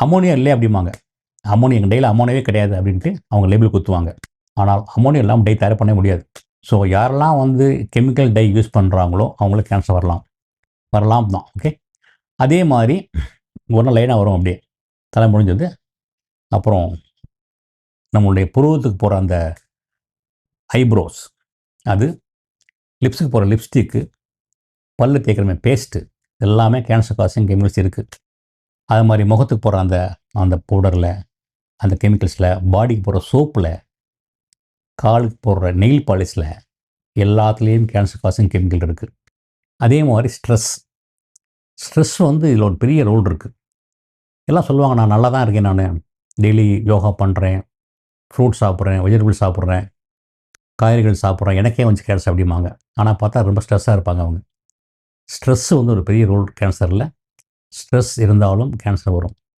Ammonia இல்லை அப்படிம்பாங்க. Ammonia எங்கள் டேயில் அமோனியாவே கிடையாது அப்படின்ட்டு அவங்க லேபிள் குத்துவாங்க. ஆனால் அமோனியா இல்லாமல் டை தயார் பண்ணவே முடியாது. ஸோ யாரெல்லாம் வந்து கெமிக்கல் டை யூஸ் பண்ணுறாங்களோ அவங்களுக்கு கேன்சர் வரலாம் தான். ஓகே. அதே மாதிரி ஒரு நாள் லைனாக வரும் அப்படியே தலை முடிஞ்சது. அப்புறம் நம்மளுடைய புருவத்துக்கு போகிற அந்த ஐப்ரோஸ், அது லிப்ஸுக்கு போகிற லிப்ஸ்டிக்கு, பல்லு தேய்க்கிற பேஸ்ட்டு எல்லாமே கேன்சர் காசிங் கெமிக்கல்ஸ் இருக்குது. அது மாதிரி முகத்துக்கு போகிற அந்த அந்த பவுடரில், அந்த கெமிக்கல்ஸில், பாடிக்கு போகிற சோப்பில், காலுக்கு போடுற நெயில் பாலிஷில் எல்லாத்துலேயும் கேன்சர் காசிங் கெமிக்கல் இருக்குது. அதே மாதிரி ஸ்ட்ரெஸ் வந்து இதில் ஒரு பெரிய ரோல் இருக்குது. எல்லாம் சொல்லுவாங்க, நான் நல்லா தான் இருக்கேன், நான் டெய்லி யோகா பண்ணுறேன், ஃப்ரூட்ஸ் சாப்பிட்றேன், வெஜிடபிள்ஸ் சாப்பிட்றேன், காய்கறிகள் சாப்பிட்றேன், எனக்கே வந்து கேன்சர் அப்படிம்பாங்க. ஆனால் பார்த்தா ரொம்ப ஸ்ட்ரெஸ்ஸாக இருப்பாங்க அவங்க. ஸ்ட்ரெஸ்ஸு வந்து ஒரு பெரிய ரோல் கேன்சரில். ஸ்ட்ரெஸ் இருந்தாலும் கேன்சர் வரும்.